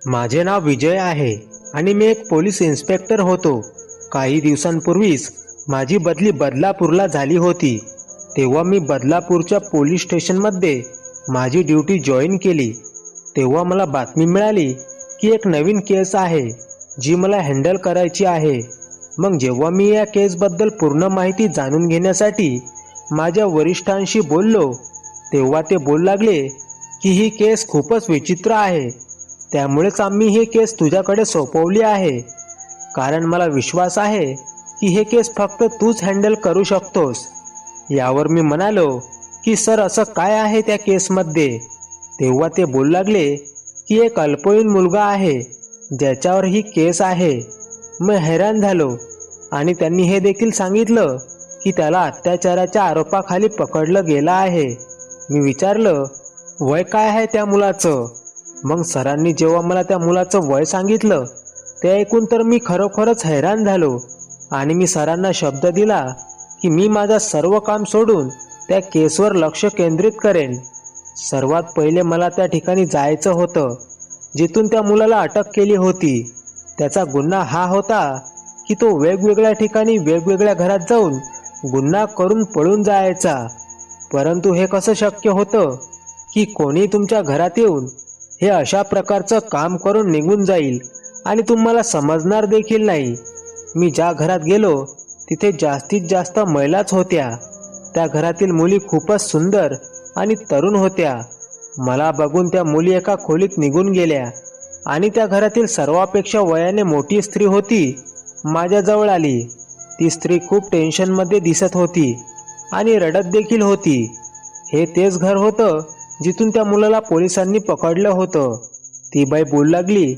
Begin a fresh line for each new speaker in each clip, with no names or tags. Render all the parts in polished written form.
माझे नाव विजय आहे आणि मी एक पोलीस इन्स्पेक्टर होतो. काही दिवसांपूर्वीच माझी बदली बदलापूरला झाली होती. तेव्हा मी बदलापूरच्या पोलीस स्टेशनमध्ये माझी ड्युटी जॉईन केली. तेव्हा मला बातमी मिळाली की एक नवीन केस आहे जी मला हँडल करायची आहे. मग जेव्हा मी या केसबद्दल पूर्ण माहिती जाणून घेण्यासाठी माझ्या वरिष्ठांशी बोललो, तेव्हा ते बोलू लागले की ही केस खूपच विचित्र आहे. त्यामुळेच आम्ही हे केस तुझ्याकडे सोपवली आहे, कारण मला विश्वास आहे की हे केस फक्त तूच हँडल करू शकतोस. यावर मी म्हणालो की सर, असं काय आहे त्या केसमध्ये? तेव्हा ते बोलू लागले की एक अल्पवयीन मुलगा आहे ज्याच्यावर ही केस आहे. मी हैराण झालो आणि त्यांनी हे देखील सांगितलं की त्याला अत्याचाराच्या आरोपाखाली पकडलं गेलं आहे. मी विचारलं, वय काय आहे त्या मुलाचं? मग सरांनी जेव्हा मला त्या मुलाचं वय सांगितलं ते ऐकून तर मी खरोखरच हैराण झालो आणि मी सरांना शब्द दिला की मी माझं सर्व काम सोडून त्या केसवर लक्ष केंद्रित करेन. सर्वात पहिले मला त्या ठिकाणी जायचं होतं जिथून त्या मुलाला अटक केली होती. त्याचा गुन्हा हा होता की तो वेगवेगळ्या ठिकाणी वेगवेगळ्या घरात जाऊन गुन्हा करून पळून जायचा. परंतु हे कसं शक्य होतं की कोणी तुमच्या घरात येऊन हे अशा प्रकारचं काम करून निघून जाईल आणि तुम्हाला समजणार देखील नाही. मी ज्या घरात गेलो तिथे जास्तीत जास्त महिलाच होत्या. त्या घरातील मुली खूपच सुंदर आणि तरुण होत्या. मला बघून त्या मुली एका खोलीत निघून गेल्या आणि त्या घरातील सर्वापेक्षा वयाने मोठी स्त्री होती माझ्याजवळ आली. ती स्त्री खूप टेन्शनमध्ये दिसत होती आणि रडत देखील होती. हे तेच घर होतं जिथून त्या मुलाला पोलिसांनी पकडलं होतं. ती बाई बोलू लागली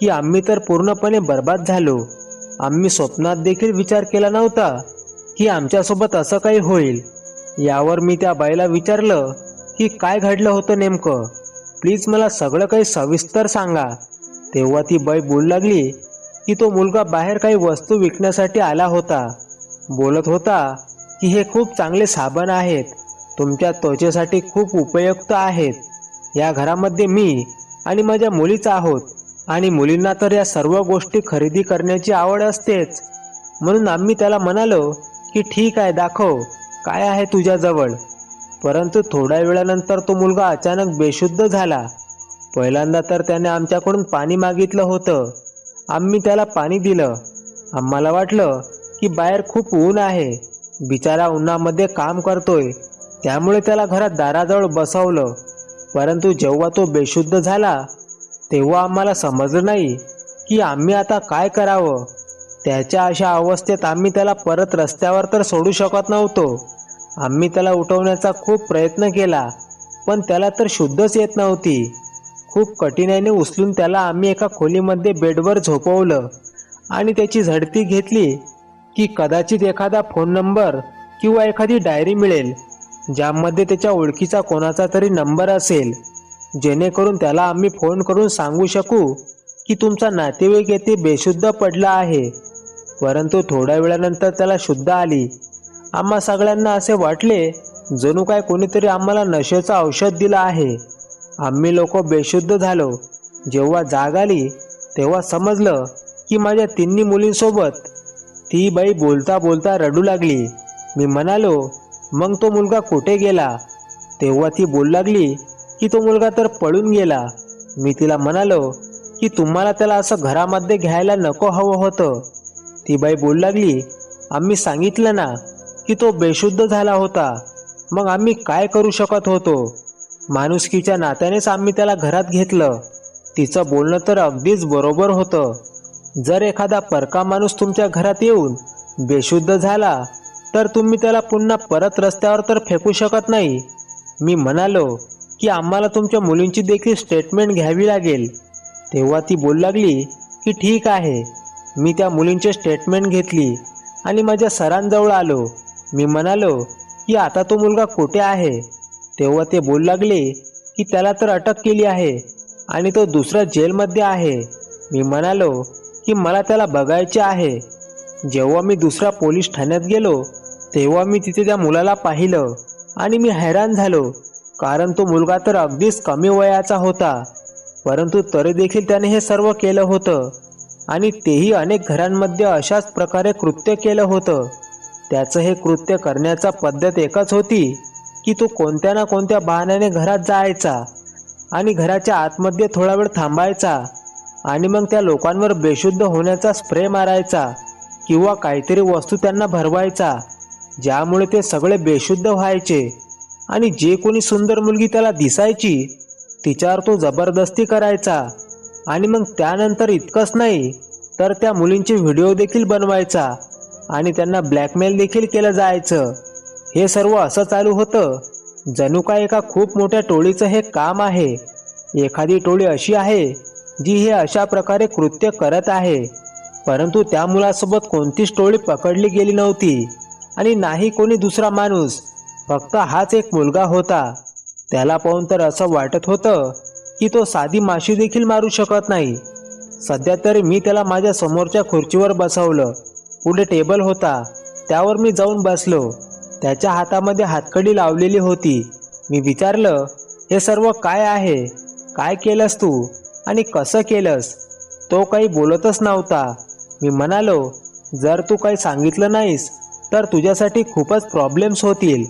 की आम्ही तर पूर्णपणे बर्बाद झालो. आम्ही स्वप्नात देखील विचार केला नव्हता की आमच्यासोबत असं काही होईल. यावर मी त्या बाईला विचारलं की काय घडलं होतं नेमकं, प्लीज मला सगळं काही सविस्तर सांगा. तेव्हा ती बाई बोलू लागली की तो मुलगा बाहेर काही वस्तू विकण्यासाठी आला होता. बोलत होता की हे खूप चांगले साबण आहेत, तुमच्या त्वचेसाठी खूप उपयुक्त आहेत. या घरामध्ये मी आणि माझ्या मुलीच आहोत आणि मुलींना तर या सर्व गोष्टी खरेदी करण्याची आवड असतेच. म्हणून आम्ही त्याला म्हणालो की ठीक आहे, दाखव काय आहे तुझ्याजवळ. परंतु थोड्या वेळानंतर तो मुलगा अचानक बेशुद्ध झाला. पहिल्यांदा तर त्याने आमच्याकडून पाणी मागितलं होतं. आम्ही त्याला पाणी दिलं. आम्हाला वाटलं की बाहेर खूप ऊन आहे, बिचारा उन्हामध्ये काम करतोय, त्यामुळे त्याला घरात दाराजवळ बसवलं. परंतु जेव्हा तो बेशुद्ध झाला तेव्हा आम्हाला समजलं नाही की आम्ही आता काय करावं. त्याच्या अशा अवस्थेत आम्ही त्याला परत रस्त्यावर तर सोडू शकत नव्हतो. आम्ही त्याला उठवण्याचा खूप प्रयत्न केला, पण त्याला तर शुद्धच येत नव्हती. खूप कठीणाईने उचलून त्याला आम्ही एका खोलीमध्ये बेडवर झोपवलं आणि त्याची झडती घेतली की कदाचित एखादा फोन नंबर किंवा एखादी डायरी मिळेल ज्यामध्ये त्याच्या ओळखीचा कोणाचा तरी नंबर असेल, जेणेकरून त्याला आम्ही फोन करून सांगू शकू की तुमचा नातेवाईक येथे बेशुद्ध पडला आहे. परंतु थोड्या वेळानंतर त्याला शुद्ध आली. आम्हा सगळ्यांना असे वाटले जणू काय कोणीतरी आम्हाला नशेचं औषध दिलं आहे. आम्ही लोक बेशुद्ध झालो. जेव्हा जाग आली तेव्हा समजलं की माझ्या तिन्ही मुलींसोबत. ती बाई बोलता बोलता रडू लागली. मी म्हणालो, मग तो मुलगा कुठे गेला? तेव्हा ती बोलू लागली की तो मुलगा तर पळून गेला. मी तिला म्हणालो की तुम्हाला त्याला असं घरामध्ये घ्यायला नको हवं होतं. ती बाई बोलू लागली, आम्ही सांगितलं ना की तो बेशुद्ध झाला होता, मग आम्ही काय करू शकत होतो? माणुसकीच्या नात्यानेच आम्ही त्याला घरात घेतलं. तिचं बोलणं तर अगदीच बरोबर होतं. जर एखादा परका माणूस तुमच्या घरात येऊन बेशुद्ध झाला तर तुम्ही त्याला पुन्हा परत रस्त्यावर तर फेकू शकत नाही. मी म्हणालो की आम्हाला तुमच्या मुलींची देखील स्टेटमेंट घ्यावी लागेल. तेव्हा ती बोलू लागली की ठीक आहे. मी त्या मुलींची स्टेटमेंट घेतली आणि माझ्या सरांजवळ आलो. मी म्हणालो की आता तो मुलगा कुठे आहे? तेव्हा ते बोलू लागले की त्याला तर अटक केली आहे आणि तो दुसऱ्या जेलमध्ये आहे. मी म्हणालो की मला त्याला बघायचे आहे. जेव्हा मी दुसऱ्या पोलीस ठाण्यात गेलो तेव्हा मी तिथे त्या मुलाला पाहिलं आणि मी हैराण झालो, कारण तो मुलगा तर अगदीच कमी वयाचा होता. परंतु तरी देखील त्याने हे सर्व केलं होतं आणि तेही अनेक घरांमध्ये अशाच प्रकारे कृत्य केलं होतं. त्याचं हे कृत्य करण्याचा पद्धत एकच होती की तो कोणत्या ना कोणत्या बहाण्याने घरात जायचा आणि घराच्या आतमध्ये थोडा वेळ थांबायचा आणि मग त्या लोकांवर बेशुद्ध होण्याचा स्प्रे मारायचा किंवा काहीतरी वस्तू त्यांना भरवायचा, ज्यामुळे ते सगळे बेशुद्ध व्हायचे. आणि जे कोणी सुंदर मुलगी त्याला दिसायची तिच्यावर तो जबरदस्ती करायचा आणि मग त्यानंतर इतकंच नाही तर त्या मुलींचे व्हिडिओ देखील बनवायचा आणि त्यांना ब्लॅकमेल देखील केलं जायचं. हे सर्व असं चालू होतं जणू काय एका खूप मोठ्या टोळीचं हे काम आहे. एखादी टोळी अशी आहे जी हे अशा प्रकारे कृत्य करत आहे, परंतु त्या मुलासोबत कोणतीच टोळी पकडली गेली नव्हती आणि नाही कोणी दुसरा माणूस, फक्त हाच एक मुलगा होता. त्याला पाहून तर असं वाटत होतं की तो साधी माशी देखील मारू शकत नाही. सध्या तरी मी त्याला माझ्या समोरच्या खुर्चीवर बसवलं. पुढे टेबल होता, त्यावर मी जाऊन बसलो. त्याच्या हातामध्ये हातकडी लावलेली होती. मी विचारलं, हे सर्व काय आहे, काय केलंस तू आणि कसं केलंस? तो काही बोलतच नव्हता. मी म्हणालो, जर तू काही सांगितलं नाहीस तर तुझ्यासाठी खूपच प्रॉब्लेम्स होतील.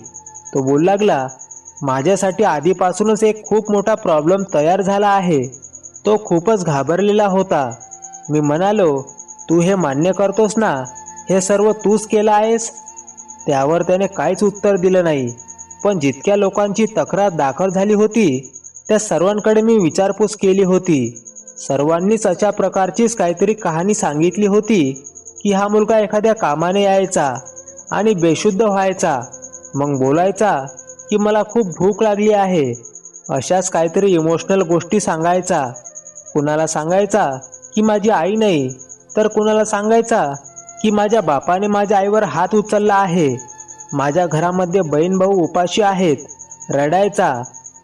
तो बोलू लागला, माझ्यासाठी आधीपासूनच एक खूप मोठा प्रॉब्लेम तयार झाला आहे. तो खूपच घाबरलेला होता. मी म्हणालो, तू हे मान्य करतोस ना, हे सर्व तूच केलं आहेस? त्यावर त्याने काहीच उत्तर दिलं नाही. पण जितक्या लोकांची तक्रार दाखल झाली होती त्या सर्वांकडे मी विचारपूस केली होती. सर्वांनीच अशा प्रकारचीच काहीतरी कहाणी सांगितली होती की हा मुलगा एखाद्या कामाने यायचा आणि बेशुद्ध व्हायचा, मग बोलायचा की मला खूप भूक लागली आहे, अशाच काहीतरी इमोशनल गोष्टी सांगायचा. कुणाला सांगायचा की माझी आई नाही, तर कुणाला सांगायचा की माझ्या बापाने माझ्या आईवर हात उचलला आहे, माझ्या घरामध्ये बहीण भाऊ उपाशी आहेत, रडायचा,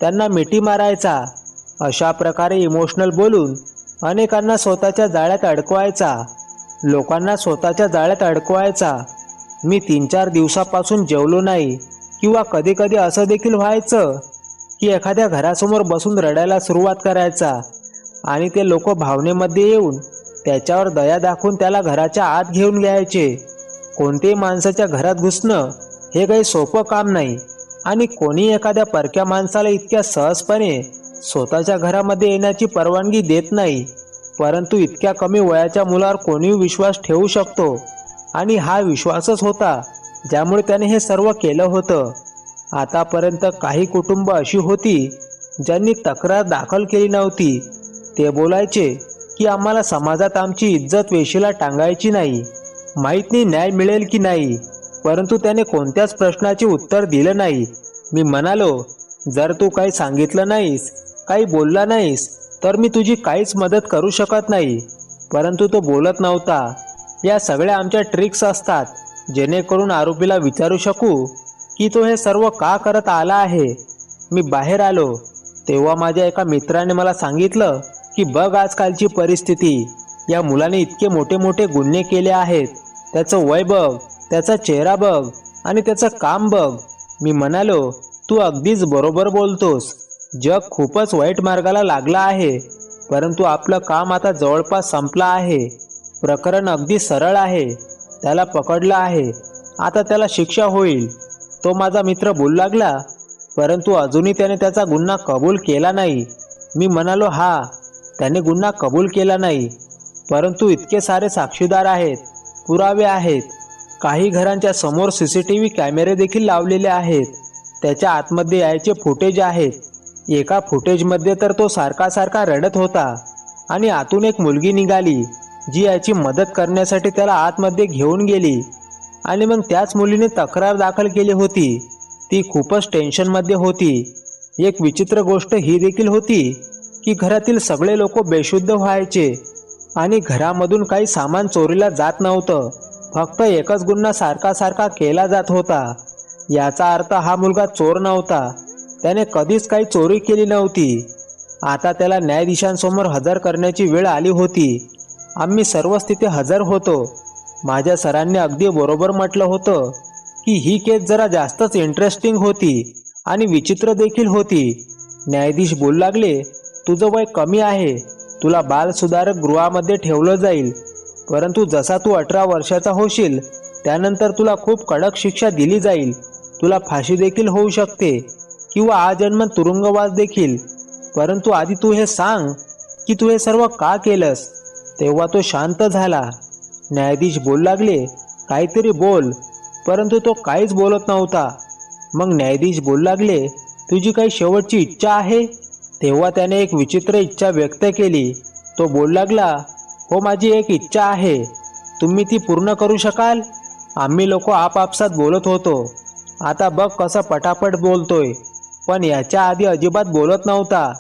त्यांना मिठी मारायचा. अशा प्रकारे इमोशनल बोलून अनेकांना स्वतःच्या जाळ्यात अडकवायचा, लोकांना स्वतःच्या जाळ्यात अडकवायचा. मी 3-4 दिवसापासून जेवलो नाही किंवा कधी कधी असं देखील व्हायचं की एखाद्या घरासमोर बसून रडायला सुरुवात करायचा आणि ते लोक भावनेमध्ये येऊन त्याच्यावर दया दाखवून त्याला घराच्या आत घेऊन घ्यायचे. कोणत्याही माणसाच्या घरात घुसणं हे काही सोपं काम नाही आणि कोणी एखाद्या परक्या माणसाला इतक्या सहजपणे स्वतःच्या घरामध्ये येण्याची परवानगी देत नाही. परंतु इतक्या कमी वयाच्या मुलावर कोणीही विश्वास ठेवू शकतो आणि हा विश्वासच होता ज्यामुळे त्याने हे सर्व केलं होतं. आतापर्यंत काही कुटुंब अशी होती ज्यांनी तक्रार दाखल केली नव्हती. ते बोलायचे की आम्हाला समाजात आमची इज्जत वेशीला टांगायची नाही, माहीत नाही न्याय मिळेल की नाही, परंतु त्याने कोणत्याच प्रश्नाचे उत्तर दिलं नाही. मी म्हणालो, जर तू काही सांगितलं नाहीस, काही बोलला नाहीस, तर मी तुझी काहीच मदत करू शकत नाही. परंतु तो बोलत नव्हता. या सगळ्या आमच्या ट्रिक्स असतात जेणेकरून आरोपीला विचारू शकू की तो हे सर्व का करत आला आहे. मी बाहेर आलो तेव्हा माझ्या एका मित्राने मला सांगितलं की बघ आजकालची परिस्थिती, या मुलाने इतके मोठे मोठे गुन्हे केले आहेत, त्याचं वय बघ, त्याचा चेहरा बघ आणि त्याचं काम बघ. मी म्हणालो, तू अगदीच बरोबर बोलतोस. जग खूपच वाईट मार्गाला लागला आहे, परंतु आपलं काम आता जवळपास संपलं आहे. प्रकरण अगदी सरळ आहे, त्याला पकडलं आहे, आता त्याला शिक्षा होईल. तो माझा मित्र बोलू लागला, परंतु अजूनही त्याने त्याचा गुन्हा कबूल केला नाही. मी म्हणालो, हा, त्याने गुन्हा कबूल केला नाही, परंतु इतके सारे साक्षीदार आहेत, पुरावे आहेत. काही घरांच्या समोर CCTV कॅमेरे देखील लावलेले आहेत. त्याच्या आतमध्ये यायचे फुटेज आहेत. एका फुटेजमध्ये तर तो सारखा रडत होता आणि आतून एक मुलगी निघाली जी याची मदत करण्यासाठी त्याला आतमध्ये घेऊन गेली आणि मग त्याच मुलीने तक्रार दाखल केली होती. ती खूपच टेन्शनमध्ये होती. एक विचित्र गोष्ट ही देखील होती की घरातील सगळे लोक बेशुद्ध व्हायचे आणि घरामधून काही सामान चोरीला जात नव्हतं. फक्त एकच गुन्हा सारखा केला जात होता. याचा अर्थ हा मुलगा चोर नव्हता, त्याने कधीच काही चोरी केली नव्हती. आता त्याला न्यायाधीशांसमोर हजर करण्याची वेळ आली होती. आम्ही सर्वच तिथे हजर होतो. माझ्या सरांनी अगदी बरोबर म्हटलं होतं की ही केस जरा जास्तच इंटरेस्टिंग होती आणि विचित्र देखील होती. न्यायाधीश बोलू लागले, तुझं वय कमी आहे, तुला बाल सुधारक गृहामध्ये ठेवलं जाईल, परंतु जसा तू 18 वर्षाचा होशील त्यानंतर तुला खूप कडक शिक्षा दिली जाईल. तुला फाशी देखील होऊ शकते किंवा आजन्म तुरुंगवास देखील. परंतु आधी तू हे सांग की तू हे सर्व का केलंस. तेव्हा तो शांत झाला. न्यायाधीश बोलू लागले, काहीतरी बोल. परंतु तो काहीच बोलत नव्हता. मग न्यायाधीश बोलू लागले, तुझी काही शेवटची इच्छा आहे. तेव्हा त्याने एक विचित्र इच्छा व्यक्त केली. तो बोलू लागला, हो, माझी एक इच्छा आहे. तुम्ही ती पूर्ण करू शकाल. आम्ही लोक आपापसात बोलत होतो. आता बघ कसं पटापट बोलतोय, पण याच्या आधी अजिबात बोलत नव्हता.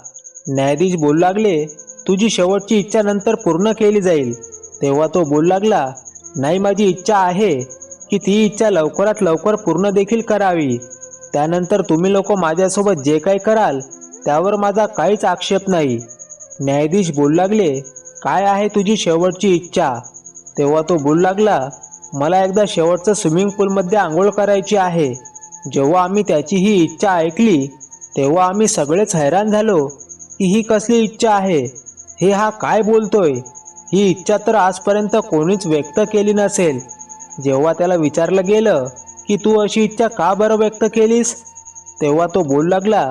न्यायाधीश बोलू लागले, तुझी शेवटची इच्छा नंतर पूर्ण केली जाईल. तेव्हा तो बोलू लागला, नाही, माझी इच्छा आहे की ती इच्छा लवकरात लवकर पूर्ण देखील करावी. त्यानंतर तुम्ही लोक माझ्यासोबत जे काही कराल त्यावर माझा काहीच आक्षेप नाही. न्यायाधीश बोलू लागले, काय आहे तुझी शेवटची इच्छा. तेव्हा तो बोलू लागला, मला एकदा शेवटचं स्विमिंग पूलमध्ये आंघोळ करायची आहे. जेव्हा आम्ही त्याची ही इच्छा ऐकली तेव्हा आम्ही सगळेच हैराण झालो की ही कसली इच्छा आहे. हे हा काय बोलतोय. ही इच्छा तर आजपर्यंत कोणीच व्यक्त केली नसेल. जेव्हा त्याला विचारलं गेलं की तू अशी इच्छा का बरं व्यक्त केलीस, तेव्हा तो बोलू लागला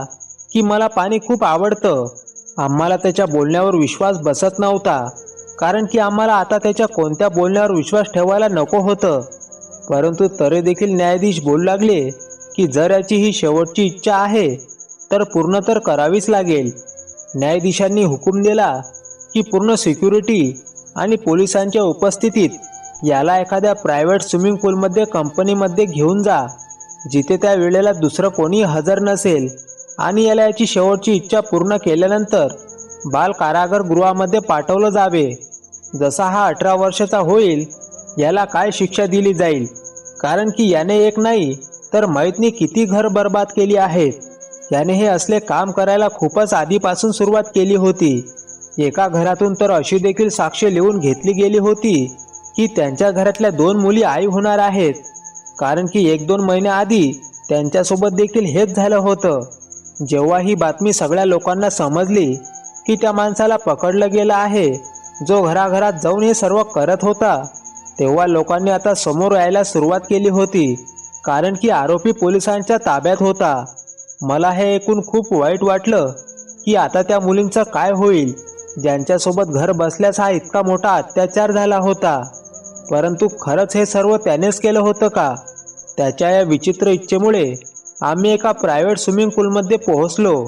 की मला पाणी खूप आवडतं. आम्हाला त्याच्या बोलण्यावर विश्वास बसत नव्हता, कारण की आम्हाला आता त्याच्या कोणत्या बोलण्यावर विश्वास ठेवायला नको होतं. परंतु तरी देखील न्यायाधीश बोलू लागले की जर याची ही शेवटची इच्छा आहे तर पूर्ण तर करावीच लागेल. न्यायाधीशांनी हुकूम दिला की पूर्ण सिक्युरिटी आणि पोलिसांच्या उपस्थितीत याला एखाद्या प्रायव्हेट स्विमिंग पूलमध्ये कंपनीमध्ये घेऊन जा, जिथे त्या वेळेला दुसरं कोणी हजर नसेल, आणि याला याची शेवटची इच्छा पूर्ण केल्यानंतर बाल कारागार गृहामध्ये पाठवलं जावे. जसा हा 18 वर्षाचा होईल याला काय शिक्षा दिली जाईल, कारण की याने एक नाही तर माहीत नाही किती घर बर्बाद केली आहेत. याने हे असले काम करायला खूपच आधीपासून सुरुवात केली होती. एका घरातून तर अशी देखील साक्ष लिहून घेतली गेली होती की त्यांच्या घरातल्या 2 मुली आई होणार आहेत, कारण की 1-2 महिन्याआधी त्यांच्यासोबत देखील हेच झालं होतं. जेव्हा ही बातमी सगळ्या लोकांना समजली की त्या माणसाला पकडलं गेलं आहे जो घराघरात जाऊन हे सर्व करत होता, तेव्हा लोकांनी आता समोर यायला सुरुवात केली होती, कारण की आरोपी पोलिसांच्या ताब्यात होता. मला हे ऐकून खूप वाईट वाटलं की आता त्या मुलींचं काय होईल ज्यांच्यासोबत घर बसल्यास हा इतका मोठा अत्याचार झाला होता. परंतु खरंच हे सर्व त्यानेच केलं होतं का. त्याच्या या विचित्र इच्छेमुळे आम्ही एका प्रायव्हेट स्विमिंग पूलमध्ये पोहोचलो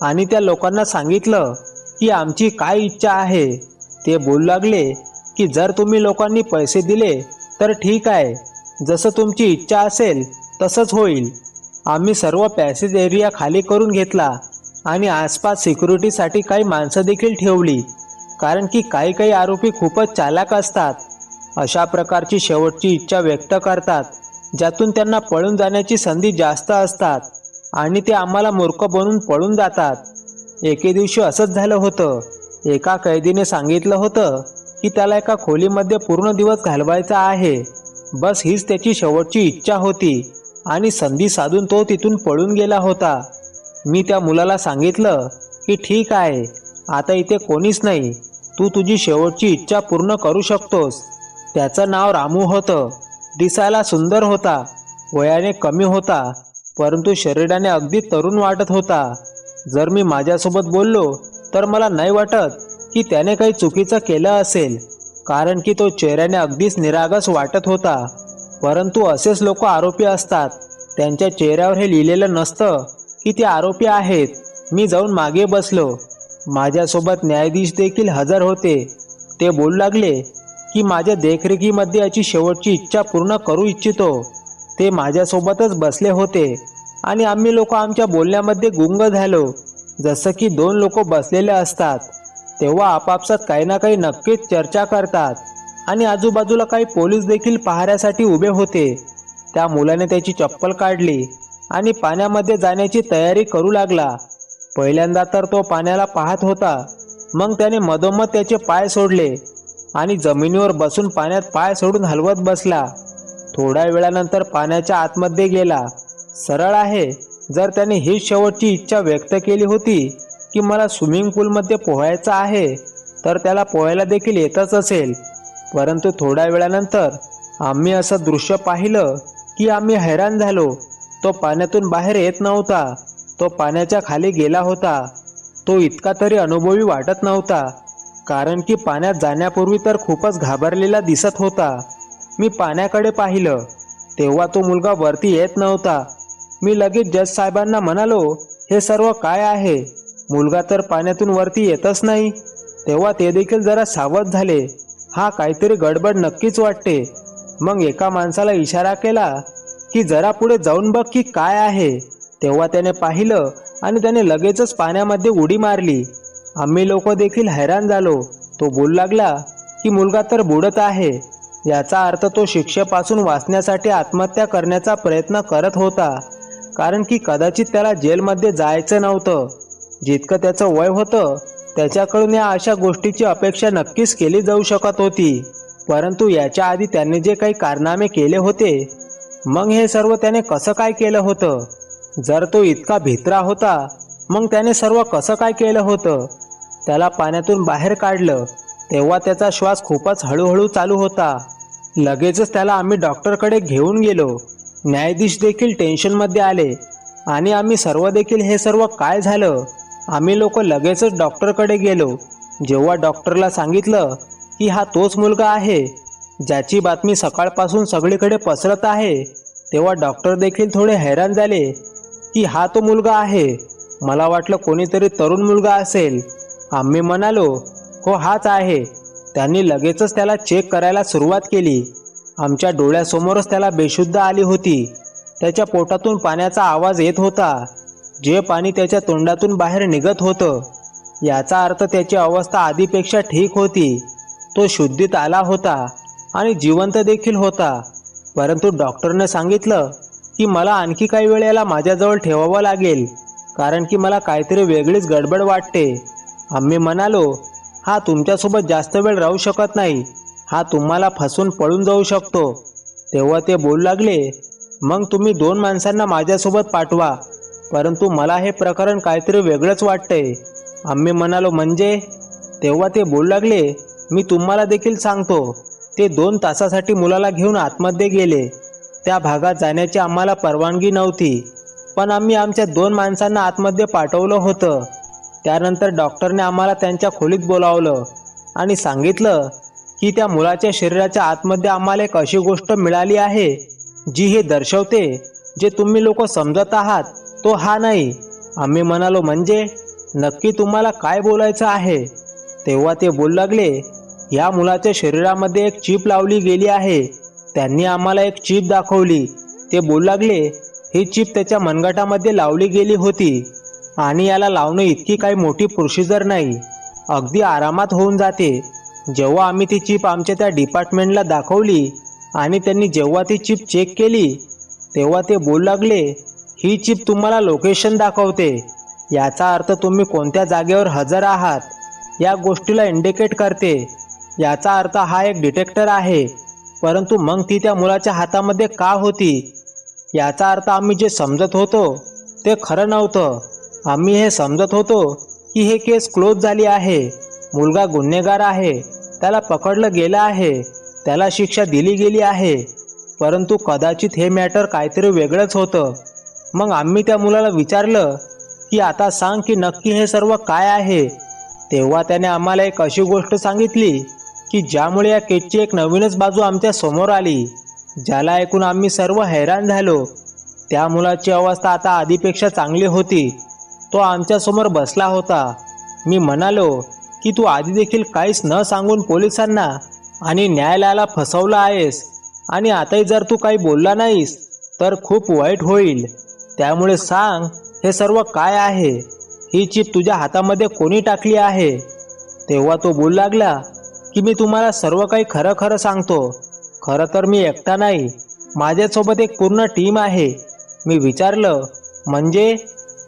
आणि त्या लोकांना सांगितलं की आमची काय इच्छा आहे. ते बोलू लागले की जर तुम्ही लोकांनी पैसे दिले तर ठीक आहे, जसं तुमची इच्छा असेल तसंच होईल. आम्ही सर्व पॅसेज एरिया खाली करून घेतला आणि आसपास सिक्युरिटीसाठी काही माणसं देखील ठेवली, कारण की काही आरोपी खूपच चालाक असतात. अशा प्रकारची शेवटची इच्छा व्यक्त करतात ज्यातून त्यांना पळून जाण्याची संधी जास्त असतात आणि ते आम्हाला मूर्ख बनवून पळून जातात. एके दिवशी असंच झालं होतं. एका कैदीने सांगितलं होतं की त्याला एका खोलीमध्ये पूर्ण दिवस घालवायचा आहे. बस हीच त्याची शेवटची इच्छा होती आणि संधी साधून तो तिथून पळून गेला होता. मी त्या मुलाला सांगितलं की ठीक आहे, आता इथे कोणीच नाही, तू तुझी शेवटची इच्छा पूर्ण करू शकतोस. त्याचं नाव रामू होतं. दिसायला सुंदर होता, वयाने कमी होता, परंतु शरीराने अगदी तरुण वाटत होता. जर मी माझ्यासोबत बोललो तर मला नाही वाटत की त्याने काही चुकीचं केलं असेल, कारण की तो चेहऱ्याने अगदीच निरागस वाटत होता. परंतु असेच लोक आरोपी असतात, त्यांच्या चेहऱ्यावर हे लिहिलेलं नसतं की ते आरोपी आहेत. मी जाऊन मागे बसलो. माझ्यासोबत न्यायाधीश देखील हजर होते. ते बोलू लागले की माझ्या देखरेखीमध्ये याची शेवटची इच्छा पूर्ण करू इच्छितो. ते माझ्यासोबतच बसले होते आणि आम्ही लोक आमच्या बोलण्यामध्ये गुंग झालो. जसं की 2 लोक बसलेले असतात तेव्हा आपापसात काही ना काही नक्कीच चर्चा करतात आणि आजूबाजूला काही पोलीस देखील पाहण्यासाठी उभे होते. त्या मुलाने त्याची चप्पल काढली आणि पाण्यामध्ये जाण्याची तयारी करू लागला. पहिल्यांदा तर तो पाण्याला पाहत होता, मग त्याने मधोमध त्याचे पाय सोडले आणि जमिनीवर बसून पाण्यात पाय सोडून हलवत बसला. थोड्या वेळानंतर पाण्याच्या आतमध्ये गेला. सरळ आहे, जर त्याने हीच शेवटची इच्छा व्यक्त केली होती की मला स्विमिंग पूलमध्ये पोहायचं आहे, तर त्याला पोहायला देखील येतच असेल. परंतु थोड्या वेळानंतर आम्ही असं दृश्य पाहिलं की आम्ही हैराण झालो. तो पाण्यातून बाहेर येत नव्हता. तो पाण्याच्या खाली गेला होता. तो इतका तरी अनुभवी वाटत नव्हता, कारण की पाण्यात जाण्यापूर्वी तर खूपच घाबरलेला दिसत होता. मी पाण्याकडे पाहिलं तेव्हा तो मुलगा वरती येत नव्हता. मी लगेच जज साहेबांना म्हणालो, हे सर्व काय आहे? मुलगा तर पाण्यातून वरती येतच नाही. तेव्हा ते देखील जरा सावध झाले. हा काहीतरी गडबड नक्कीच वाटते. मग एका माणसाला इशारा केला की जरा पुढे जाऊन बघ की काय आहे. तेव्हा त्याने पाहिलं आणि त्याने लगेचच पाण्यामध्ये उडी मारली. आम्ही लोक देखील हैराण झालो. तो बोलू लागला की मुलगा तर बुडत आहे. याचा अर्थ तो शिक्षेपासून वाचण्यासाठी आत्महत्या करण्याचा प्रयत्न करत होता, कारण की कदाचित त्याला जेलमध्ये जायचं नव्हतं. जितकं त्याचं वय होतं त्याच्याकडून या अशा गोष्टीची अपेक्षा नक्कीच केली जाऊ शकत होती. परंतु याच्या आधी त्याने जे काही कारनामे केले होते, मग हे सर्व त्याने कसं काय केलं होतं? जर तो इतका भित्रा होता, मग त्याने सर्व कसं काय केलं होतं? त्याला पाण्यातून बाहेर काढलं तेव्हा त्याचा श्वास खूपच हळूहळू चालू होता. लगेचच त्याला आम्ही डॉक्टरकडे घेऊन गेलो. न्यायाधीश देखील टेन्शनमध्ये आले आणि आम्ही सर्व देखील हे सर्व काय झालं? आम्ही लोक लगेचच डॉक्टरकडे गेलो. जेव्हा डॉक्टरला सांगितलं की हा तोच मुलगा आहे ज्याची बातमी सकाळपासून सगळीकडे पसरत आहे, तेव्हा डॉक्टर देखील थोडे हैराण झाले की हा तो मुलगा आहे. मला वाटलं कोणीतरी तरुण मुलगा असेल. आम्ही म्हणालो, हो हाच आहे. त्यांनी लगेचच त्याला चेक करायला सुरुवात केली. आमच्या डोळ्यासमोरच त्याला बेशुद्ध आली होती. त्याच्या पोटातून पाण्याचा आवाज येत होता. जे पाणी त्याच्या तोंडातून बाहेर निघत होतं, याचा अर्थ त्याची अवस्था आधीपेक्षा ठीक होती. तो शुद्धीत आला होता आणि जिवंत देखील होता. परंतु डॉक्टरने सांगितलं की मला आणखी काही वेळ याला माझ्याजवळ ठेवावं लागेल, कारण की मला काहीतरी वेगळीच गडबड वाटते. आम्ही म्हणालो, हा तुमच्यासोबत जास्त वेळ राहू शकत नाही. हा तुम्हाला फसवून पळून जाऊ शकतो. तेव्हा ते बोलू लागले, मग तुम्ही 2 माणसांना माझ्यासोबत पाठवा. परंतु मला हे प्रकरण काहीतरी वेगळंच वाटतंय. आम्ही म्हणालो, म्हणजे? तेव्हा ते बोलू लागले, मी तुम्हाला देखील सांगतो. ते 2 तासासाठी मुलाला घेऊन आतमध्ये गेले. त्या भागात जाण्याची आम्हाला परवानगी नव्हती, पण आम्ही आमच्या 2 माणसांना आतमध्ये पाठवलं होतं. त्यानंतर डॉक्टरने आम्हाला त्यांच्या खोलीत बोलावलं आणि सांगितलं की त्या मुलाच्या शरीराच्या आतमध्ये आम्हाला एक अशी गोष्ट मिळाली आहे जी हे दर्शवते, जे तुम्ही लोक समजत आहात तो हा नाही. आम्ही म्हणालो, म्हणजे? नक्की तुम्हाला काय बोलायचं आहे? तेव्हा ते बोलू लागले, या मुलाच्या शरीरामध्ये एक चिप लावली गेली आहे. त्यांनी आम्हाला एक चिप दाखवली. ते बोलू लागले, ही चिप त्याच्या मनगटामध्ये लावली गेली होती आणि याला लावणं इतकी काही मोठी प्रोसिजर नाही. अगदी आरामात होऊन जाते. जेव्हा आम्ही ती चिप आमच्या त्या डिपार्टमेंटला दाखवली आणि त्यांनी जेव्हा ती चिप चेक केली, तेव्हा ते बोलू लागले, ही चिप तुम्हाला लोकेशन दाखवते. याचा अर्थ तुम्ही कोणत्या जागेवर हजर आहात या गोष्टीला इंडिकेट करते. याचा अर्थ हा एक डिटेक्टर आहे. परंतु मग ती त्या मुलाच्या हातामध्ये का होती? याचा अर्थ आम्ही जे समजत होतो ते खरं नव्हतं. आम्ही हे समजत होतो की हे केस क्लोज झाली आहे. मुलगा गुन्हेगार आहे. त्याला पकडलं गेलं आहे. त्याला शिक्षा दिली गेली आहे. परंतु कदाचित हे मॅटर काहीतरी वेगळंच होतं. मग आम्ही त्या मुलाला विचारलं की आता सांग की नक्की हे सर्व काय आहे? तेव्हा त्याने आम्हाला एक अशी गोष्ट सांगितली की ज्यामुळे या केसची एक नवीनच बाजू आमच्या समोर आली, ज्याला ऐकून आम्ही सर्व हैराण झालो. त्या मुलाची अवस्था आता आधीपेक्षा चांगली होती. तो आमच्या समोर बसला होता. मी म्हणालो की तू आधी देखील काहीच न सांगून पोलिसांना आणि न्यायालयाला फसवलं आहेस, आणि आताही जर तू काही बोलला नाहीस तर खूप वाईट होईल. त्यामुळे सांग, हे सर्व काय आहे? ही चिप तुझ्या हातामध्ये कोणी टाकली आहे? तेव्हा तो बोलू लागला की मी तुम्हाला सर्व काही खरं खरं सांगतो. खरं तर मी एकटा नाही, माझ्यासोबत एक पूर्ण टीम आहे. मी विचारलं, म्हणजे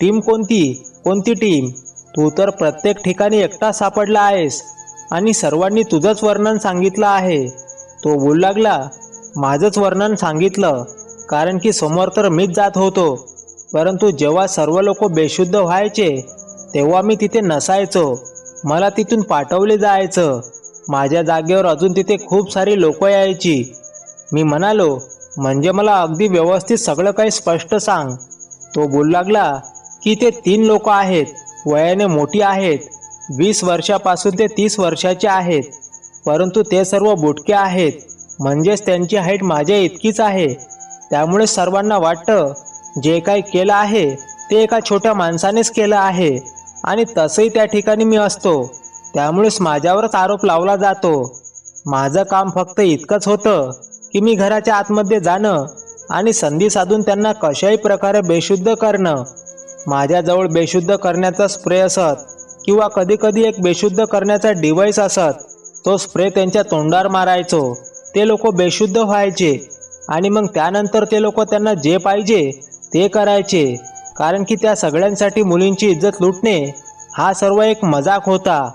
टीम कोणती? कोणती टीम? तू तर प्रत्येक ठिकाणी एकटा सापडला आहेस आणि सर्वांनी तुझंच वर्णन सांगितलं आहे. तो बोलू लागला, माझंच वर्णन सांगितलं, कारण की समोर तर मीच जात होतो. परंतु जेव्हा सर्व लोक बेशुद्ध व्हायचे तेव्हा मी तिथे नसायचो, मला तिथून पाठवले जायचं. माझ्या जागेवर अजून तिथे खूप सारी लोक यायची. मी म्हणालो, म्हणजे मला अगदी व्यवस्थित सगळं काही स्पष्ट सांग. तो बोलू लागला की ते 3 लोक आहेत, वयाने मोठी आहेत, 20 वर्षापासून ते 30 वर्षाचे आहेत, परंतु ते सर्व बुटके आहेत, म्हणजेच त्यांची हाईट माझ्या इतकीच आहे. त्यामुळे सर्वांना वाटतं जे काही केलं आहे ते एका छोट्या माणसानेच केलं आहे, आणि तसंही त्या ठिकाणी मी असतो, त्यामुळेच माझ्यावरच आरोप लावला जातो. माझं काम फक्त इतकंच होतं की मी घराच्या आतमध्ये जाणं आणि संधी साधून त्यांना कशाही प्रकारे बेशुद्ध करणं. माझ्याजवळ बेशुद्ध करण्याचा स्प्रे असत किंवा कधीकधी एक बेशुद्ध करण्याचा डिव्हाइस असत. तो स्प्रे त्यांच्या तोंडावर मारायचो, ते लोक बेशुद्ध व्हायचे आणि मग त्यानंतर ते लोक त्यांना जे पाहिजे ते करायचे. कारण की त्या सगळ्यांसाठी मुलींची इज्जत लुटणे हा सर्व एक मजाक होता,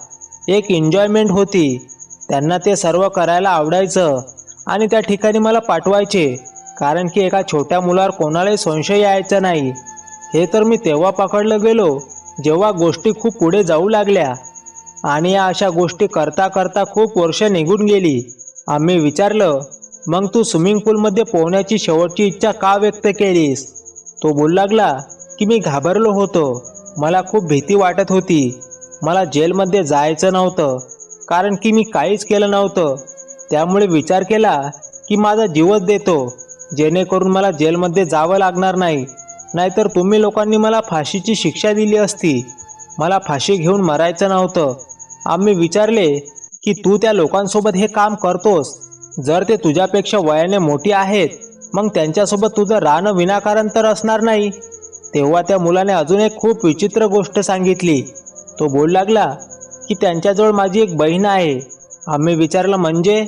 एक एन्जॉयमेंट होती. त्यांना ते सर्व करायला आवडायचं आणि त्या ठिकाणी मला पाठवायचे, कारण की एका छोट्या मुलावर कोणालाही संशय यायचा नाही. हे तर मी तेव्हा पकडलं गेलो जेव्हा गोष्टी खूप पुढे जाऊ लागल्या, आणि या अशा गोष्टी करता करता खूप वर्ष निघून गेली. आम्ही विचारलं, मग तू स्विमिंग पूलमध्ये पोहण्याची शेवटची इच्छा का व्यक्त केलीस? तो बोलू लागला की मी घाबरलो होतो, मला खूप भीती वाटत होती. मला जेलमध्ये जायचं नव्हतं, कारण की मी काहीच केलं नव्हतं. त्यामुळे विचार केला की माझा जीवच देतो, जेणेकरून मला जेलमध्ये जावं लागणार नाही. नाहीतर तुम्ही लोकांनी मला फाशीची शिक्षा दिली असती. मला फाशी घेऊन मरायचं नव्हतं. आम्ही विचारले की तू त्या लोकांसोबत हे काम करतोस, जर ते तुझ्यापेक्षा वयाने मोठी आहेत, मग त्यांच्यासोबत तुझं राहणं विनाकारण तर असणार नाही. तेव्हा त्या मुलाने अजून एक खूप विचित्र गोष्ट सांगितली. तो बोलू लागला की त्यांच्याजवळ माझी एक बहीण आहे. आम्ही विचारलं म्हणजे?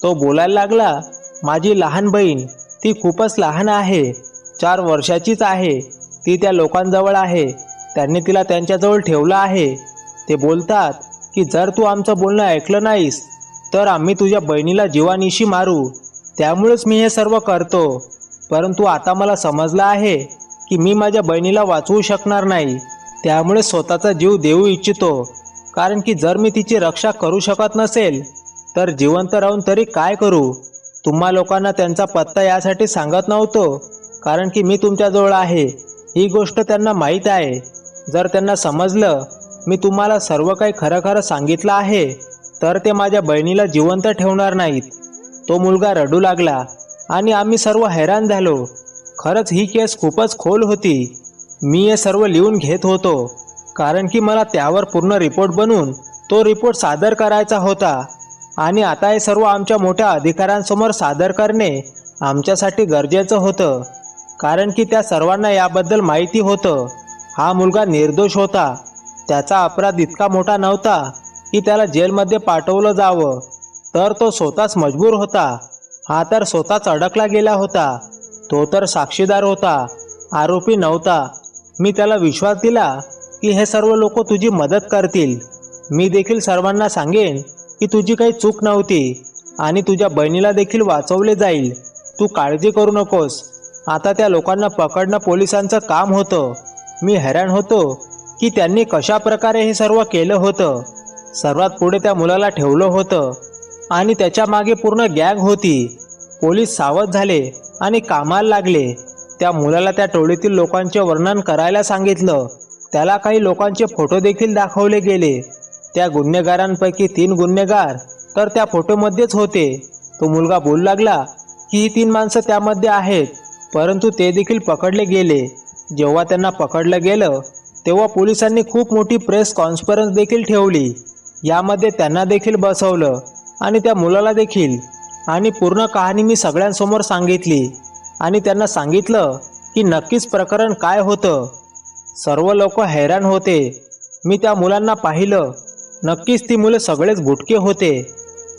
तो बोलायला लागला, माझी लहान बहीण, ती खूपच लहान आहे, 4 वर्षाचीच आहे. ती त्या लोकांजवळ आहे, त्यांनी तिला त्यांच्याजवळ ठेवलं आहे. ते बोलतात की जर तू आमचं बोलणं ऐकलं नाहीस तर आम्ही तुझ्या बहिणीला जीवानिशी मारू. त्यामुळेच मी हे सर्व करतो. परंतु आता मला समजलं आहे की मी माझ्या बहिणीला वाचवू शकणार नाही, त्यामुळे स्वतःचा जीव देऊ इच्छितो. कारण की जर मी तिची रक्षा करू शकत नसेल तर जिवंत राहून तरी काय करू? तुम्हा लोकांना त्यांचा पत्ता यासाठी सांगत नव्हतो, कारण की मी तुमच्याजवळ आहे ही गोष्ट त्यांना माहीत आहे. जर त्यांना समजलं मी तुम्हाला सर्व काही खरं खरं सांगितलं आहे तर ते माझ्या बहिणीला जिवंत ठेवणार नाहीत. तो मुलगा रडू लागला आणि आम्ही सर्व हैराण झालो. खरंच ही केस खूपच खोल होती. मी हे सर्व लिहून घेत होतो, कारण की मला त्यावर पूर्ण रिपोर्ट बनवून तो रिपोर्ट सादर करायचा होता. आणि आता हे सर्व आमच्या मोठ्या अधिकाऱ्यांसमोर सादर करणे आमच्यासाठी गरजेचं होतं, कारण की त्या सर्वांना याबद्दल माहिती होतं. हा मुलगा निर्दोष होता, त्याचा अपराध इतका मोठा नव्हता की त्याला जेलमध्ये पाठवलं जावं, तर तो स्वतःच मजबूर होता. हा तर स्वतःच अडकला गेला होता. तो तर साक्षीदार होता, आरोपी नव्हता. मी त्याला विश्वास दिला की हे सर्व लोक तुझी मदत करतील. मी देखील सर्वांना सांगेन की तुझी काही चूक नव्हती आणि तुझ्या बहिणीला देखील वाचवले जाईल. तू काळजी करू नकोस. आता त्या लोकांना पकडणं पोलिसांचं काम होतं. मी हैराण होतो की त्यांनी कशा प्रकारे हे सर्व केलं होतं. सर्वात पुढे त्या मुलाला ठेवलं होतं आणि त्याच्या मागे पूर्ण गँग होती. पोलीस सावध झाले आणि कामाला लागले. त्या मुलाला त्या टोळीतील लोकांचे वर्णन करायला सांगितलं. त्याला काही लोकांचे फोटो देखील दाखवले गेले. त्या गुन्हेगारांपैकी 3 गुन्हेगार तर त्या फोटोमध्येच होते. तो मुलगा बोलू लागला की ही 3 माणसं त्यामध्ये आहेत, परंतु ते देखील पकडले गेले. जेव्हा त्यांना पकडलं गेलं तेव्हा पोलिसांनी खूप मोठी प्रेस कॉन्फरन्स देखील ठेवली. यामध्ये त्यांना देखील बसवलं आणि त्या मुलाला देखील, आणि पूर्ण कहाणी मी सगळ्यांसमोर सांगितली आणि त्यांना सांगितलं की नक्कीच प्रकरण काय होतं. सर्व लोक हैराण होते. मी त्या मुलांना पाहिलं. नक्कीच ती मुले सगळेच बुटके होते,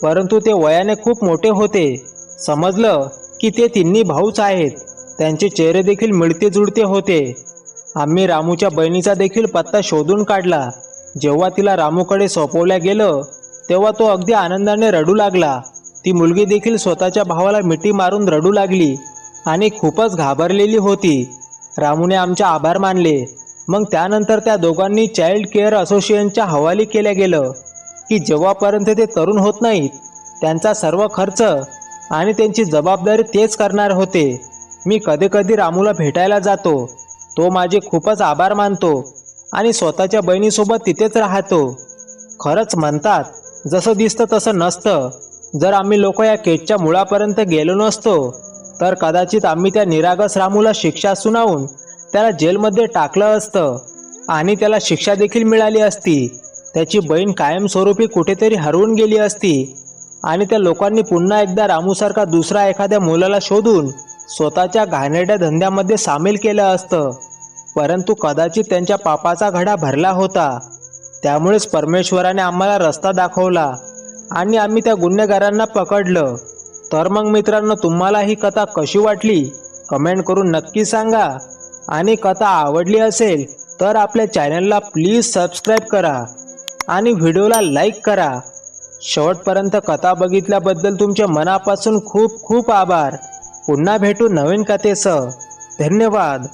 परंतु ते वयाने खूप मोठे होते. समजलं की ते तिन्ही भाऊच आहेत. त्यांचे चेहरे देखील मिळते जुळते होते. आम्ही रामूच्या बहिणीचा देखील पत्ता शोधून काढला. जेव्हा तिला रामूकडे सोपवल्या गेलं तेव्हा तो अगदी आनंदाने रडू लागला. ती मुलगी देखील स्वतःच्या भावाला मिठी मारून रडू लागली आणि खूपच घाबरलेली होती. रामूने आमचे आभार मानले मग त्यानंतर त्या दोघांनी चाइल्ड केअर असोसिएशनच्या हवाली केल्या गेलं की जेव्हापर्यंत ते तरुण होत नाहीत त्यांचा सर्व खर्च आणि त्यांची जबाबदारी तेच करणार होते. मी कधी कधी रामूला भेटायला जातो, तो माझे खूपच आभार मानतो आणि स्वतःच्या बहिणीसोबत तिथेच राहतो. खरंच म्हणतात जसं दिसतं तसं नसतं. जर आम्ही लोक या केसच्या मुळापर्यंत गेलो नसतो तर कदाचित आम्ही त्या निरागस रामूला शिक्षा सुनावून त्याला जेलमध्ये टाकलं असतं आणि त्याला शिक्षा देखील मिळाली असती. त्याची बहीण कायमस्वरूपी कुठेतरी हरवून गेली असती आणि त्या लोकांनी पुन्हा एकदा रामूसारखा दुसरा एखाद्या मुलाला शोधून स्वतःच्या घाणेरड्या धंद्यामध्ये सामील केलं असतं. परंतु कदाचित त्यांच्या पापाचा घडा भरला होता. त्यामुळेच परमेश्वराने आम्हाला रस्ता दाखवला आणि आम्ही त्या गुन्हेगारांना पकडलं. तर मग मित्रांनो, तुम्हाला ही कथा कशी वाटली कमेंट करून नक्की सांगा. आणि कथा आवडली असेल तर आपल्या चॅनलला प्लीज सबस्क्राईब करा आणि व्हिडिओला लाईक करा. शेवटपर्यंत कथा बघितल्याबद्दल तुमच्या मनापासून खूप खूप आभार. पुन्हा भेटू नवीन कथेसह. धन्यवाद.